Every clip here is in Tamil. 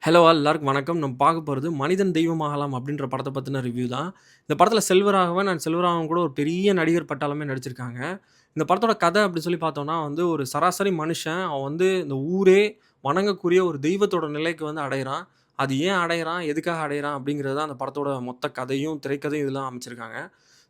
ஹலோ ஆல் எல்லாருக்கும் வணக்கம். நம்ம பார்க்க போறது "மனிதன் தெய்வமாகலாம்" அப்படின்ற படத்த பத்தின ரிவ்யூ தான். இந்த படத்தில செல்வராகவன் அண்ட் செல்வராகவன் கூட ஒரு பெரிய நடிகர் பட்டாளமே நடிச்சிருக்காங்க. இந்த படத்தோட கதை அப்படி சொல்லி பார்த்தோம்னா வந்து ஒரு சராசரி மனுஷன். அவன் வந்து இந்த ஊரே வணங்கக்கூடிய ஒரு தெய்வத்தோட நிலைக்கு வந்து அடையறான். அது ஏன் அடையறான்? எதுக்காக அடையறான்? அப்படிங்கிறது தான் அந்த படத்தோட மொத்த கதையும், திரைக்கதையும் இதெல்லாம் அமைச்சிருக்காங்க.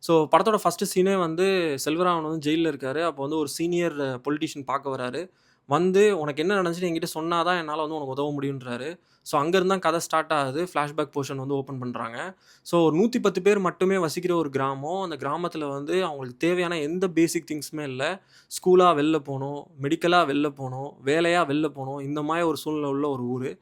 ஸோ படத்தோட ஃபர்ஸ்ட் சீனே வந்து செல்வராகவன் வந்து ஜெயில்ல இருக்காரு. அப்போ வந்து ஒரு சீனியர் பொலிட்டிஷியன் பார்க்க வராரு. வந்து "உனக்கு என்ன நடந்துச்சுன்னு என்கிட்ட சொன்னா தான் என்னால வந்து உனக்கு உதவ முடியுன்றாரு." ஸோ அங்கருந்து தான் கதை ஸ்டார்ட் ஆகுது. ஃபிளாஷ்பேக் போர்ஷன் வந்து ஓப்பன் பண்றாங்க. ஸோ ஒரு 110 பேர் மட்டுமே வசிக்கிற ஒரு கிராமம். அந்த கிராமத்தில வந்து அவங்களுக்கு தேவையான எந்த பேசிக் திங்ஸுமே இல்ல. ஸ்கூலா வெளில போணும், மெடிக்கலா வெளில போணும், வேலையா வெளில போணும். இந்த மாரி ஒரு சூழ்நிலை உள்ள ஒரு ஊரு.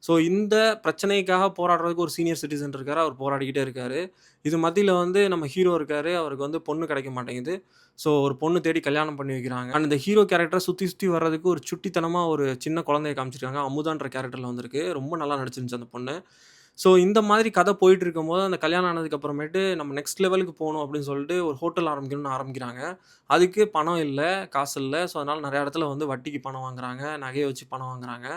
ஸோ இந்த பிரச்சனைக்காக போராடுறதுக்கு ஒரு சீனியர் சிட்டிசன் இருக்காரு. அவர் போராடிக்கிட்டே இருக்காரு. இது மத்தியில வந்து நம்ம ஹீரோ இருக்காரு. அவருக்கு வந்து பொண்ணு கிடைக்க மாட்டேங்குது. ஸோ ஒரு பொண்ணு தேடி கல்யாணம் பண்ணி வைக்கிறாங்க. அண்ட் இந்த ஹீரோ கேரக்டர சுத்தி சுத்தி வர்றதுக்கு ஒரு சுட்டித்தனமா ஒரு சின்ன குழந்தைய காமிச்சிருக்காங்க. அமுதான்ற கேரக்டர்ல வந்திருக்கு. ரொம்ப நல்லா நடிச்சிருந்துச்சு அந்த பொண்ணு. ஸோ இந்த மாதிரி கதை போயிட்டு இருக்கும்போது, அந்த கல்யாணம் ஆனதுக்கு அப்புறமேட்டு நம்ம நெக்ஸ்ட் லெவலுக்கு போணும் அப்படின்னு சொல்லிட்டு ஒரு ஹோட்டல் ஆரம்பிக்கணும்னு ஆரம்பிக்கிறாங்க. அதுக்கு பணம் இல்ல, காசு இல்ல. ஸோ அதனால நெறைய இடத்துல வந்து வட்டிக்கு பணம் வாங்குறாங்க. நகைய வச்சு பணம் வாங்குறாங்க.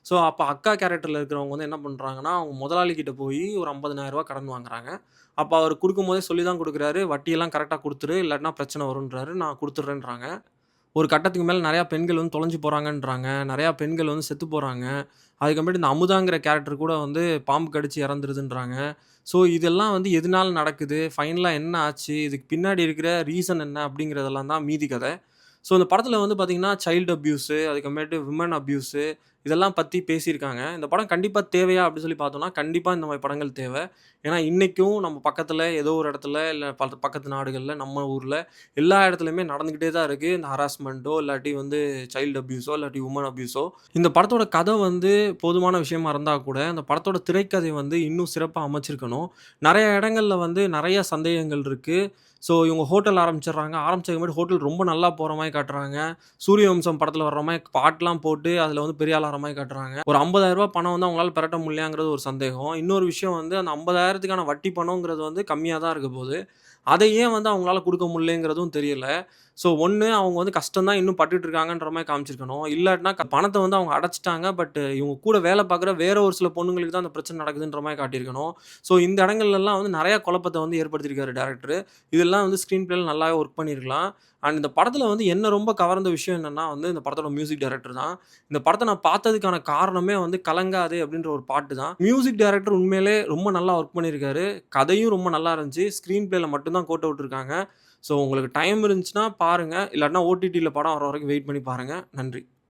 ஸோ அப்ப அக்கா கேரக்டர்ல இருக்கிறவங்க வந்து என்ன பண்றாங்கன்னா, அவங்க முதலாளி கிட்ட போயி ஒரு ரூ. 50,000 கடன் வாங்குறாங்க. அப்ப அவரு குடுக்கும்போதே சொல்லி தான் குடுக்குறாரு. வட்டியெல்லாம் கரெக்ட்டா குடுத்துரு. இல்லாட்டினா பிரச்சனை வரும்ன்றாரு. நான் குடுத்துடுறேன்றாங்க. ஒரு கட்டத்துக்கு மேல நெறையா பெண்கள் வந்து தொலைஞ்சு போறாங்கன்றாங்க. நெறையா பெண்கள் வந்து செத்து போறாங்க. அதுக்கப்புறமேட்டு இந்த அமுதாங்கிற கேரக்டர் கூட வந்து பாம்பு கடிச்சு இறந்துருதுன்றாங்க. ஸோ இதெல்லாம் வந்து எதனால நடக்குது? ஃபைனலா என்ன ஆச்சு? இதுக்கு பின்னாடி இருக்கிற ரீசன் என்ன? அப்படிங்கிறதெல்லாம் தான் மீதி கத. ஸோ இந்த படத்தில வந்து பார்த்தீங்கன்னா, சைல்ட் அப்யூஸு, அதுக்கப்புறமேட்டு விமன் அப்யூஸு இதெல்லாம் பத்தி பேசியிருக்காங்க. இந்த படம் கண்டிப்பா தேவையா? அப்படின்னு சொல்லி பார்த்தோம்னா, கண்டிப்பா இந்த மாரி படங்கள் தேவ. ஏன்னா, இன்னைக்கும் நம்ம பக்கத்தில ஏதோ ஒரு இடத்துல, இல்ல பக்கத்து நாடுகள்ல, நம்ம ஊர்ல எல்லா இடத்துலயுமே நடந்துகிட்டே தான் இருக்கு. இந்த ஹராஸ்மென்ட்டோ, இல்லாட்டி வந்து சைல்ட் அப்யூஸோ, இல்லாட்டி வுமன் அப்யூஸோ. இந்த படத்தோட கதை வந்து போதுமான விஷயமா இருந்தா கூட, அந்த படத்தோட திரைக்கதை வந்து இன்னும் சிறப்பா அமைச்சிருக்கணும். நெறைய இடங்கள்ல வந்து நெறைய சந்தேகங்கள் இருக்கு. ஸோ இவங்க ஹோட்டல் ஆரம்பிச்சுடுறாங்க. ஆரம்பிச்சதுக்கப்புறமேட்டு ஹோட்டல் ரொம்ப நல்லா போற மாரி காட்டுறாங்க. சூரியவம்சம் படத்துல வர்ற மாரி பாட்டுலாம் போட்டு, அதுல வந்து பெரிய ஆள் ஆற மாரி காட்டுறாங்க. ஒரு ரூ. 50,000 பணம் வந்து அவங்களால பெரட்ட முடியலையாங்கிறது ஒரு சந்தேகம். இன்னொரு விஷயம் வந்து அந்த 50,000த்துக்கான வட்டி பணம்ங்கிறது வந்து கம்மியா தான் இருக்க போது. அதை ஏன் வந்து அவங்களால குடுக்க முடியலங்கிறதும் தெரியல. ஸோ ஒண்ணு அவங்க வந்து கஷ்டம் தான் இன்னும் பட்டுட்டு இருக்காங்கன்ற மாரி காமிச்சிருக்கணும். இல்லாட்டினா பணத்த வந்து அவங்க அடைச்சுட்டாங்க. பட் இவங்க கூட வேலை பார்க்குற வேற ஒரு சில பொண்ணுங்களுக்கு தான் அந்த பிரச்சனை நடக்குதுன்ற மாரி காட்டியிருக்கணும். ஸோ இந்த இடங்கள்லலாம் வந்து நெறைய குழப்பத்த வந்து ஏற்படுத்தியிருக்காரு டைரக்டரு. இதெல்லாம் வந்து ஸ்க்ரீன் பிளேல நல்லாவே ஒர்க் பண்ணியிருக்கலாம். அண்ட் இந்த படத்துல வந்து என்ன ரொம்ப கவர்ந்த விஷயம் என்னன்னா வந்து, இந்த படத்தோட மியூசிக் டைரக்டர் தான். இந்த படத்த நான் பார்த்ததுக்கான காரணமே வந்து "கலங்காதே" அப்படின்ற ஒரு பாட்டு தான். மியூசிக் டைரக்டர் உண்மையிலே ரொம்ப நல்லா ஒர்க் பண்ணியிருக்காரு. கதையும் ரொம்ப நல்லா இருந்துச்சு. ஸ்க்ரீன் பிளேல மட்டும் தான் கோட்ட விட்டுருக்காங்க. ஸோ உங்களுக்கு டைம் இருந்துச்சுன்னா பாருங்க. இல்லாட்டினா ஓடிடில படம் வர வரைக்கும் வெயிட் பண்ணி பாருங்க. நன்றி.